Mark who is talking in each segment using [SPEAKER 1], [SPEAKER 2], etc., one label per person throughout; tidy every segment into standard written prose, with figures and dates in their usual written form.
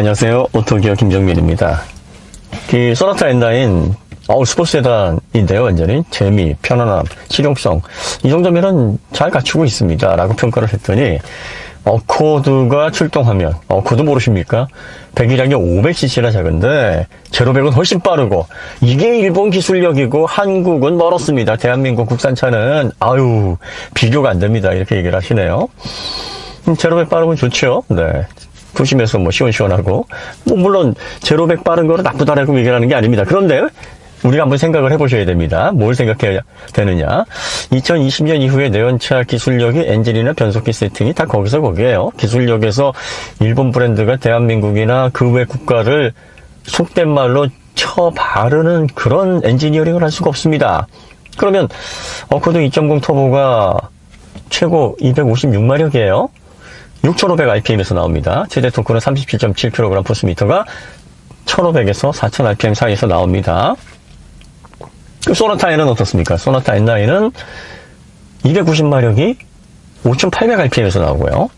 [SPEAKER 1] 안녕하세요. 오토기어 김정민입니다. 소나타 N9, 스포츠 세단인데요. 완전히 재미, 편안함, 실용성 이 정도면은 잘 갖추고 있습니다 라고 평가를 했더니 어코드가 출동하면, 어코드 모르십니까? 배기량이 500cc나 작은데 제로백은 훨씬 빠르고, 이게 일본 기술력이고 한국은 멀었습니다. 대한민국 국산차는 비교가 안 됩니다 이렇게 얘기를 하시네요. 제로백 빠르면 좋죠. 네, 도심에서 시원시원하고, 물론 제로백 빠른 거는 나쁘다라고 얘기를 하는 게 아닙니다. 그런데 우리가 한번 생각을 해보셔야 됩니다. 뭘 생각해야 되느냐. 2020년 이후에 내연차 기술력이 엔진이나 변속기 세팅이 다 거기에요. 기술력에서 일본 브랜드가 대한민국이나 그 외 국가를 속된 말로 쳐바르는 그런 엔지니어링을 할 수가 없습니다. 그러면 어코드 2.0 터보가 최고 256마력이에요. 6500rpm에서 나옵니다. 최대 토크는 37.7kg 포스미터가 1500에서 4000rpm 사이에서 나옵니다. 소나타 N은 어떻습니까? 소나타 N9은 290마력이 5800rpm에서 나오고요.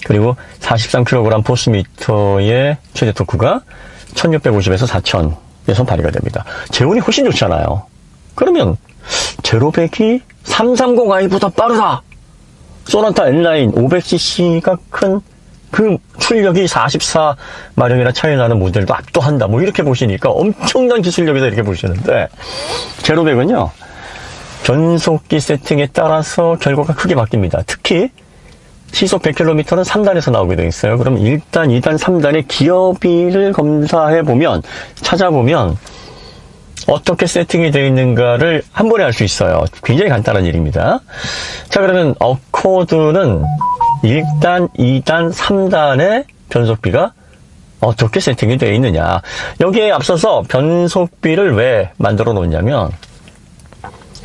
[SPEAKER 1] 그리고 43kg 포스미터의 최대 토크가 1650에서 4000에서 발휘가 됩니다. 제온이 훨씬 좋잖아요. 그러면 제로백이 330i보다 빠르다! 소나타 N9 500cc가 큰 그 출력이 44마력이나 차이 나는 모델도 압도한다. 이렇게 보시니까 엄청난 기술력이다 이렇게 보시는데, 제로백은요, 변속기 세팅에 따라서 결과가 크게 바뀝니다. 특히 시속 100km는 3단에서 나오게 되어 있어요. 그럼 1단, 2단, 3단의 기어비를 검사해보면, 찾아보면 어떻게 세팅이 되어 있는가를 한 번에 알 수 있어요. 굉장히 간단한 일입니다. 자, 그러면 어코드는 1단, 2단, 3단의 변속비가 어떻게 세팅이 되어 있느냐. 여기에 앞서서 변속비를 왜 만들어 놓냐면,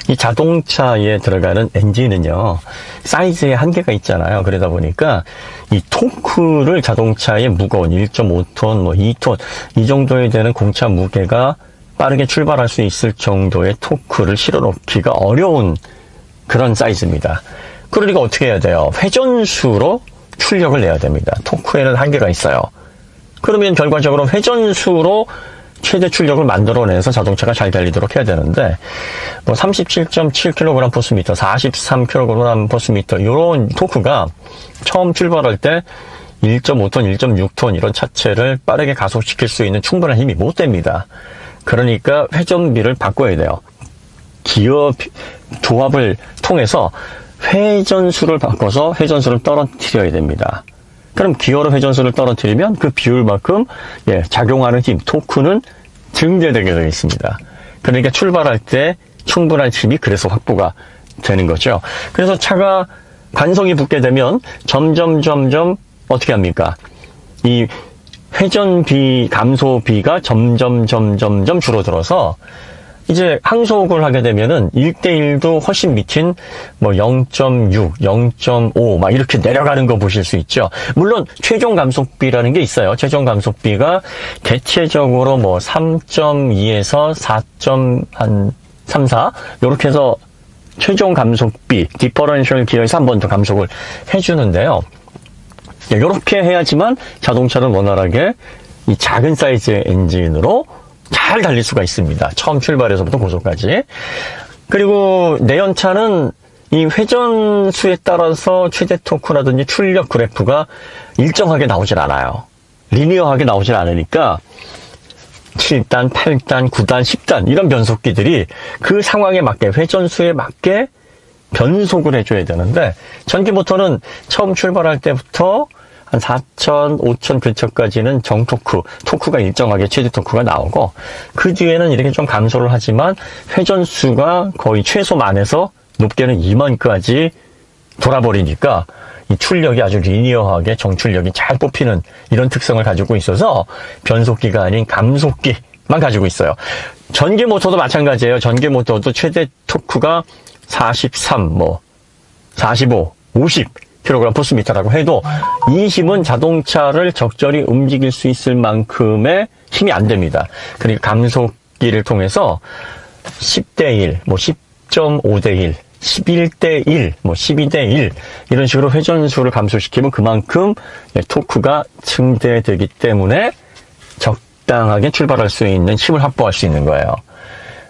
[SPEAKER 1] 이 자동차에 들어가는 엔진은요, 사이즈에 한계가 있잖아요. 그러다 보니까 이 토크를 자동차의 무거운 1.5톤, 2톤 이 정도에 되는 공차 무게가 빠르게 출발할 수 있을 정도의 토크를 실어놓기가 어려운 그런 사이즈입니다. 그러니까 어떻게 해야 돼요? 회전수로 출력을 내야 됩니다. 토크에는 한계가 있어요. 그러면 결과적으로 회전수로 최대 출력을 만들어내서 자동차가 잘 달리도록 해야 되는데, 37.7kg 포스미터, 43kg 포스미터 이런 토크가 처음 출발할 때 1.5톤, 1.6톤 이런 차체를 빠르게 가속시킬 수 있는 충분한 힘이 못 됩니다. 그러니까 회전비를 바꿔야 돼요. 기어 조합을 통해서 회전수를 바꿔서 회전수를 떨어뜨려야 됩니다. 그럼 기어로 회전수를 떨어뜨리면 그 비율만큼 작용하는 힘, 토크는 증대되게 되어 있습니다. 그러니까 출발할 때 충분한 힘이 그래서 확보가 되는 거죠. 그래서 차가 관성이 붙게 되면 점점 어떻게 합니까? 이 회전비, 감소비가 점점 줄어들어서 이제 항속을 하게 되면은 1대1도 훨씬 미친 0.6, 0.5 이렇게 내려가는 거 보실 수 있죠. 물론 최종 감속비라는 게 있어요. 최종 감속비가 대체적으로 3.2에서 4.34 이렇게 해서 최종 감속비, 디퍼런셜 기어에서 한 번 더 감속을 해주는데요. 이렇게 해야지만 자동차는 원활하게 이 작은 사이즈의 엔진으로 잘 달릴 수가 있습니다. 처음 출발에서부터 고속까지. 그리고 내연차는 이 회전수에 따라서 최대 토크라든지 출력 그래프가 일정하게 나오질 않아요. 리니어하게 나오질 않으니까 7단, 8단, 9단, 10단 이런 변속기들이 그 상황에 맞게, 회전수에 맞게 변속을 해줘야 되는데, 전기 모터는 처음 출발할 때부터 한 4,000, 5,000 근처까지는 토크가 일정하게 최대 토크가 나오고, 그 뒤에는 이렇게 좀 감소를 하지만 회전수가 거의 최소만에서 높게는 2만까지 돌아버리니까 이 출력이 아주 리니어하게 정출력이 잘 뽑히는 이런 특성을 가지고 있어서 변속기가 아닌 감속기만 가지고 있어요. 전기 모터도 마찬가지예요. 전기 모터도 최대 토크가 43, 45, 50kg 포스미터라고 해도 이 힘은 자동차를 적절히 움직일 수 있을 만큼의 힘이 안 됩니다. 그러니까 감속기를 통해서 10대 1, 10.5대 1 11대 1, 12대 1 이런 식으로 회전수를 감소시키면 그만큼 토크가 증대되기 때문에 적당하게 출발할 수 있는 힘을 확보할 수 있는 거예요.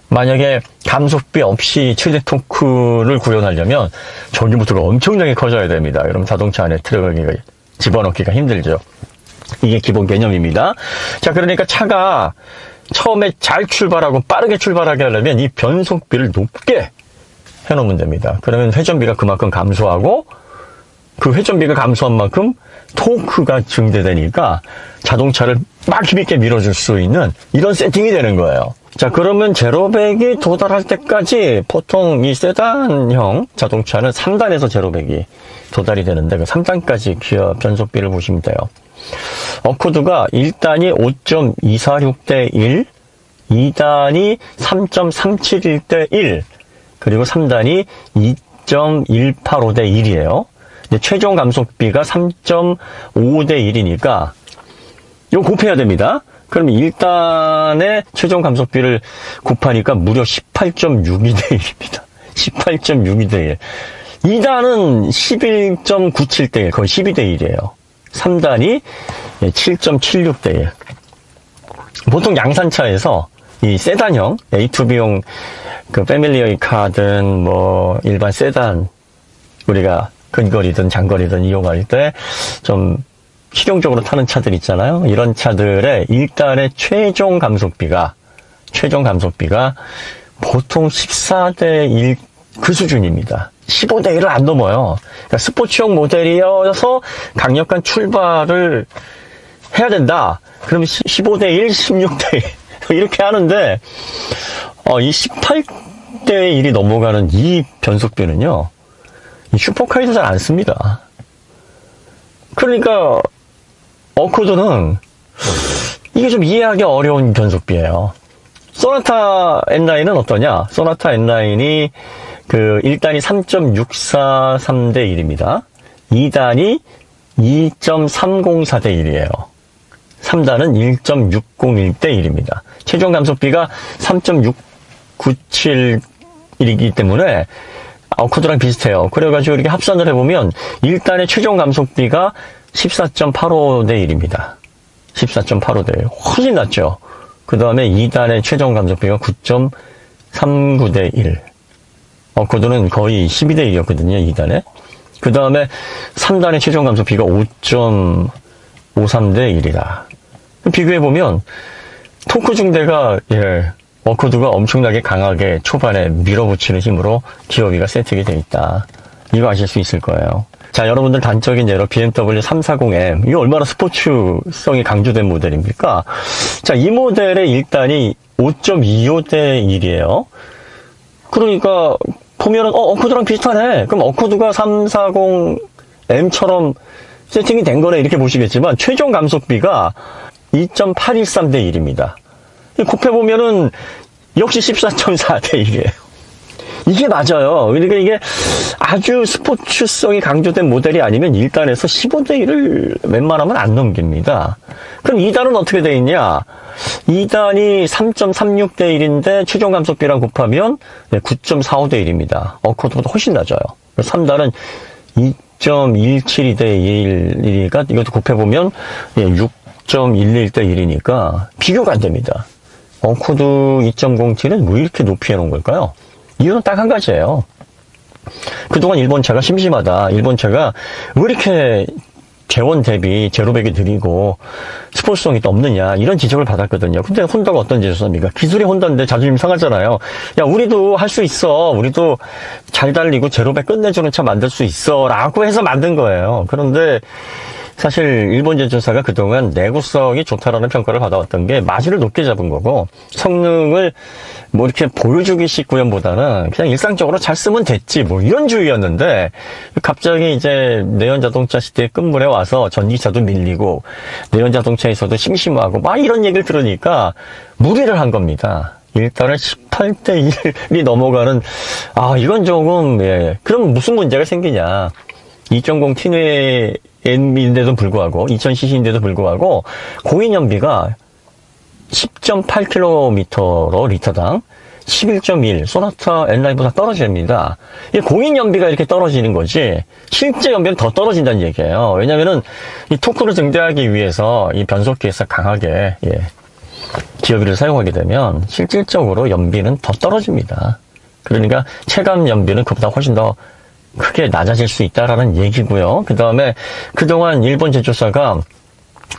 [SPEAKER 1] 만약에 감속비 없이 최대 토크를 구현하려면 전기모터가 엄청나게 커져야 됩니다. 그럼 자동차 안에 트럭을 집어넣기가 힘들죠. 이게 기본 개념입니다. 자, 그러니까 차가 처음에 잘 출발하고 빠르게 출발하게 하려면 이 변속비를 높게 해놓으면 됩니다. 그러면 회전비가 그만큼 감소하고 그 회전비가 감소한 만큼 토크가 증대되니까 자동차를 막 힘있게 밀어줄 수 있는 이런 세팅이 되는 거예요. 자, 그러면 제로백이 도달할 때까지 보통 이 세단형 자동차는 3단에서 제로백이 도달이 되는데 그 3단까지 기어 변속비를 보시면 돼요. 어코드가 1단이 5.246대 1, 2단이 3.371대 1, 그리고 3단이 2.185대 1이에요. 근데 최종 감속비가 3.5대 1이니까 이거 곱해야 됩니다. 그러면 1단의 최종 감속비를 곱하니까 무려 18.62대 1입니다. 18.62대 1. 2단은 11.97대 1, 거의 12대 1이에요. 3단이 7.76대 1. 보통 양산차에서 이 세단형, A2B용 그 패밀리의 카든 일반 세단 우리가 근거리든 장거리든 이용할 때 좀 실용적으로 타는 차들 있잖아요. 이런 차들의 1단의 최종 감속비가 보통 14대 1 그 수준입니다. 15대 1을 안 넘어요. 그러니까 스포츠용 모델이어서 강력한 출발을 해야 된다. 그럼 15대 1, 16대 1 이렇게 하는데 이 18대 1이 넘어가는 이 변속비는요. 이 슈퍼카에도 잘 안 씁니다. 그러니까 어코드는 이게 좀 이해하기 어려운 변속비예요. 소나타 N9은 어떠냐? 소나타 N9이 그 1단이 3.643대 1입니다. 2단이 2.304대 1이에요. 3단은 1.601대 1입니다. 최종 감속비가 3.697이기 때문에 어코드랑 비슷해요. 그래가지고 이렇게 합산을 해보면 1단의 최종 감속비가 14.85대 1입니다. 14.85대 1. 훨씬 낫죠. 그 다음에 2단의 최종 감속비가 9.39대 1. 어코드는 거의 12대 1이었거든요, 2단에. 그 다음에 3단의 최종 감속비가 5.53대 1이다. 비교해보면, 토크 중대가, 어코드가 엄청나게 강하게 초반에 밀어붙이는 힘으로 기어비가 세팅이 되어 있다. 이거 아실 수 있을 거예요. 자, 여러분들 단적인 예로 BMW 340M. 이게 얼마나 스포츠성이 강조된 모델입니까? 자, 이 모델의 1단이 5.25대 1이에요. 그러니까, 보면은, 어코드랑 비슷하네. 그럼 어코드가 340M처럼 세팅이 된 거네. 이렇게 보시겠지만, 최종 감속비가 2.813대 1입니다. 곱해보면은, 역시 14.4대 1이에요. 이게 맞아요. 그러니까 이게 아주 스포츠성이 강조된 모델이 아니면 1단에서 15대 1을 웬만하면 안 넘깁니다. 그럼 2단은 어떻게 돼 있냐? 2단이 3.36대 1인데 최종 감속비랑 곱하면 9.45대 1입니다. 어코드보다 훨씬 낮아요. 3단은 2.172대 1이니까 이것도 곱해보면 6.11대 1이니까 비교가 안 됩니다. 어코드 2.07은 왜 이렇게 높이 해놓은 걸까요? 이유는 딱 한 가지예요. 그동안 일본 차가 심심하다. 일본 차가 왜 이렇게 재원 대비 제로백이 느리고 스포츠성이 또 없느냐 이런 지적을 받았거든요. 근데 혼다가 어떤 짓을 합니까? 기술이 혼다인데 자존심 상하잖아요. 야, 우리도 할 수 있어. 우리도 잘 달리고 제로백 끝내주는 차 만들 수 있어 라고 해서 만든 거예요. 그런데 사실 일본 제조사가 그동안 내구성이 좋다라는 평가를 받아왔던 게 마진을 높게 잡은 거고 성능을 뭐 이렇게 보여주기식 구현보다는 그냥 일상적으로 잘 쓰면 됐지 뭐 이런 주의였는데 갑자기 이제 내연자동차 시대의 끝물에 와서 전기차도 밀리고 내연자동차에서도 심심하고 막 이런 얘기를 들으니까 무리를 한 겁니다. 일단은 18대 1이 넘어가는 이건 조금 그럼 무슨 문제가 생기냐. 2.0 T뇌인데도 불구하고 2000cc인데도 불구하고 공인연비가 10.8km로 리터당 11.1, 소나타 N9보다 떨어집니다. 이 공인 연비가 이렇게 떨어지는 거지, 실제 연비는 더 떨어진다는 얘기예요. 왜냐면은, 이 토크를 증대하기 위해서 이 변속기에서 강하게, 기어비를 사용하게 되면, 실질적으로 연비는 더 떨어집니다. 그러니까, 체감 연비는 그보다 훨씬 더 크게 낮아질 수 있다라는 얘기고요. 그 다음에, 그동안 일본 제조사가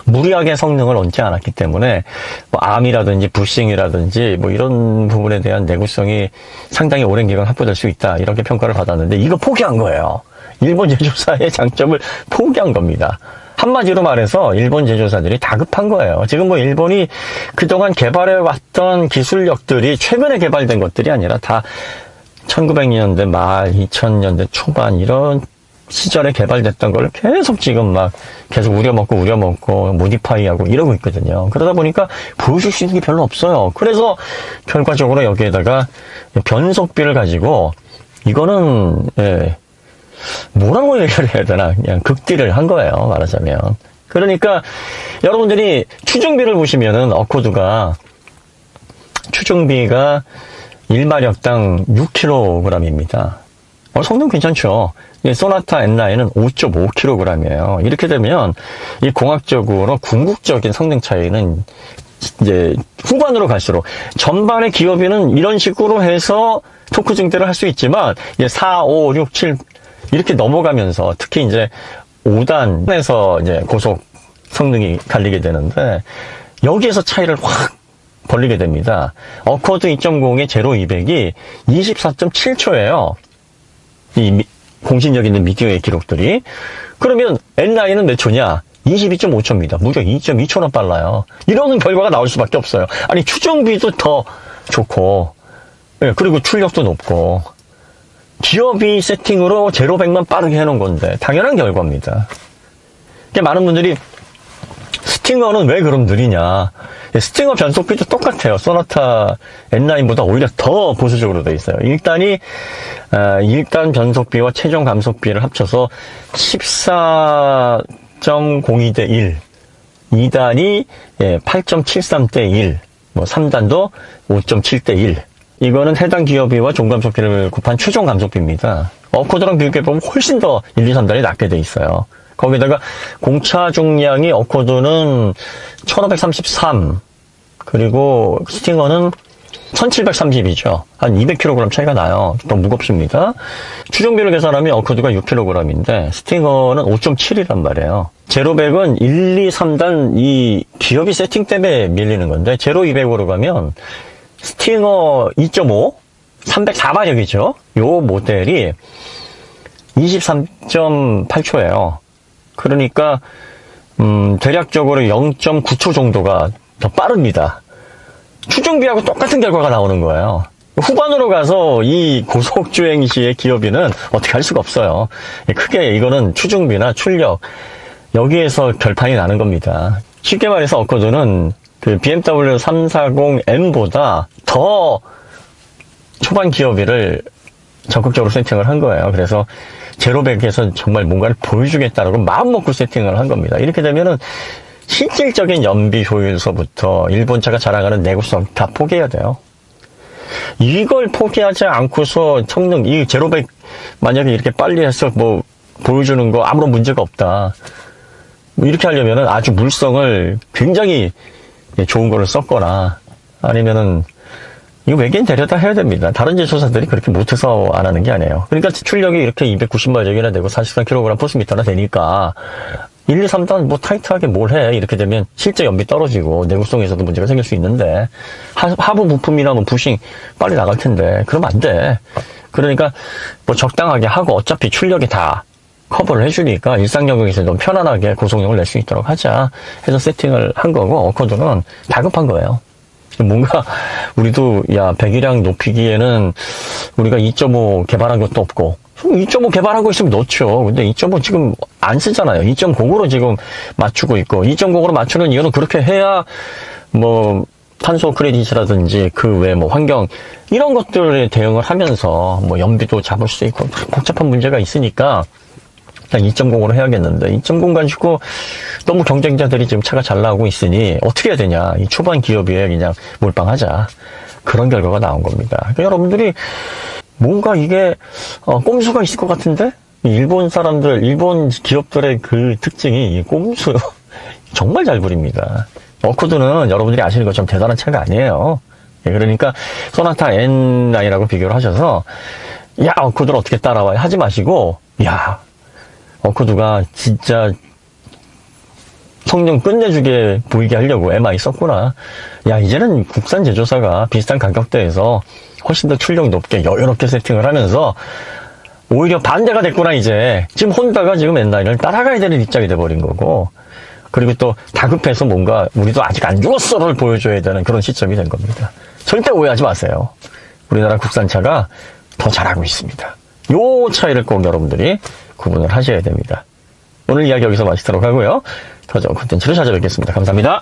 [SPEAKER 1] 무리하게 성능을 얹지 않았기 때문에 뭐 암이라든지 부싱이라든지 뭐 이런 부분에 대한 내구성이 상당히 오랜 기간 확보될 수 있다, 이렇게 평가를 받았는데 이거 포기한 거예요. 일본 제조사의 장점을 포기한 겁니다. 한마디로 말해서 일본 제조사들이 다급한 거예요. 지금 뭐 일본이 그동안 개발해왔던 기술력들이 최근에 개발된 것들이 아니라 다 1900년대 말, 2000년대 초반 이런 시절에 개발됐던 걸 계속 지금 막 계속 우려먹고 모디파이하고 이러고 있거든요. 그러다 보니까 보여줄 수 있는 게 별로 없어요. 그래서 결과적으로 여기에다가 변속비를 가지고 이거는 뭐라고 얘기를 해야 되나, 그냥 극딜을 한 거예요, 말하자면. 그러니까 여러분들이 추중비를 보시면은 어코드가 추중비가 1마력당 6kg입니다. 성능 괜찮죠? 소나타 N9은 5.5kg이에요. 이렇게 되면 이 공학적으로 궁극적인 성능 차이는 이제 후반으로 갈수록, 전반의 기어비는 이런 식으로 해서 토크 증대를 할 수 있지만 4, 5, 6, 7 이렇게 넘어가면서 특히 이제 5단에서 이제 고속 성능이 갈리게 되는데 여기에서 차이를 확 벌리게 됩니다. 어코드 2.0의 제로 200이 24.7초예요. 이 공신력 있는 미디어의 기록들이. 그러면 N9은 몇 초냐? 22.5초입니다. 무려 2.2초나 빨라요. 이런 결과가 나올 수밖에 없어요. 아니, 추정비도 더 좋고, 그리고 출력도 높고, 기어비 세팅으로 제로 100만 빠르게 해놓은 건데 당연한 결과입니다. 그러니까 많은 분들이 스팅어는 왜 그럼 느리냐? 스팅어 변속비도 똑같아요. 소나타 N9보다 오히려 더 보수적으로 되어 있어요. 1단 변속비와 최종 감속비를 합쳐서 14.02대 1, 2단이 8.73대 1, 뭐 3단도 5.7대 1. 이거는 해당 기어비와 종감속비를 곱한 최종 감속비입니다. 어코드랑 비교해보면 훨씬 더 1, 2, 3단이 낮게 돼 있어요. 거기다가 공차 중량이 어코드는 1533, 그리고 스팅어는 1730이죠. 한 200kg 차이가 나요. 더 무겁습니다. 추정비를 계산하면 어코드가 6kg인데 스팅어는 5.7이란 말이에요. 제로 100은 1, 2, 3단 이 기어비 세팅 때문에 밀리는 건데, 제로 200으로 가면 스팅어 2.5, 304마력이죠. 요 모델이 23.8초예요. 그러니까 대략적으로 0.9초 정도가 더 빠릅니다. 추정비하고 똑같은 결과가 나오는 거예요. 후반으로 가서 이 고속주행 시의 기어비는 어떻게 할 수가 없어요. 크게 이거는 추정비나 출력 여기에서 결판이 나는 겁니다. 쉽게 말해서 어코드는 그 BMW 340M보다 더 초반 기어비를 적극적으로 세팅을 한 거예요. 그래서 제로백에서 정말 뭔가를 보여주겠다라고 마음먹고 세팅을 한 겁니다. 이렇게 되면은 실질적인 연비 효율서부터 일본차가 자랑하는 내구성 다 포기해야 돼요. 이걸 포기하지 않고서 성능, 이 제로백 만약에 이렇게 빨리 해서 뭐 보여주는 거 아무런 문제가 없다, 뭐 이렇게 하려면은 아주 물성을 굉장히 좋은 거를 썼거나 아니면은 이거 외계인 데려다 해야 됩니다. 다른 제조사들이 그렇게 못해서 안 하는 게 아니에요. 그러니까 출력이 이렇게 290마력이나 되고 43kg 포스미터나 되니까 1, 2, 3단 뭐 타이트하게 뭘 해. 이렇게 되면 실제 연비 떨어지고 내구성에서도 문제가 생길 수 있는데, 하부 부품이나 뭐 부싱 빨리 나갈 텐데 그러면 안 돼. 그러니까 뭐 적당하게 하고 어차피 출력이 다 커버를 해주니까 일상 영역에서 좀 편안하게 고속력을 낼 수 있도록 하자 해서 세팅을 한 거고, 어코드는 다급한 거예요. 뭔가 우리도 100이량 높이기에는 우리가 2.5 개발한 것도 없고, 2.5 개발한 거 있으면 넣죠. 근데 2.5 지금 안 쓰잖아요. 2.0으로 지금 맞추고 있고, 2.0으로 맞추는 이유는 그렇게 해야 뭐 탄소 크레딧이라든지 그 외 뭐 환경 이런 것들에 대응을 하면서 뭐 연비도 잡을 수 있고 복잡한 문제가 있으니까 그냥 2.0으로 해야겠는데 2.0 가지고 너무 경쟁자들이 지금 차가 잘 나오고 있으니 어떻게 해야 되냐. 이 초반 기업에 그냥 몰빵하자. 그런 결과가 나온 겁니다. 그러니까 여러분들이 뭔가 이게 꼼수가 있을 것 같은데 일본 사람들, 일본 기업들의 그 특징이 이 꼼수 정말 잘 부립니다. 어코드는 여러분들이 아시는 것처럼 대단한 차가 아니에요. 그러니까 소나타 N9라고 비교를 하셔서 야 어코드를 어떻게 따라와 하지 마시고 야 어코드가 진짜 성능 끝내주게 보이게 하려고 MI 썼구나. 야 이제는 국산 제조사가 비슷한 가격대에서 훨씬 더 출력 높게 여유롭게 세팅을 하면서 오히려 반대가 됐구나. 이제 지금 혼다가 지금 N9을 따라가야 되는 입장이 돼버린 거고, 그리고 또 다급해서 뭔가 우리도 아직 안 죽었어를 보여줘야 되는 그런 시점이 된 겁니다. 절대 오해하지 마세요. 우리나라 국산차가 더 잘하고 있습니다. 요 차이를 꼭 여러분들이 구분을 하셔야 됩니다. 오늘 이야기 여기서 마치도록 하고요. 더 좋은 콘텐츠로 찾아뵙겠습니다. 감사합니다.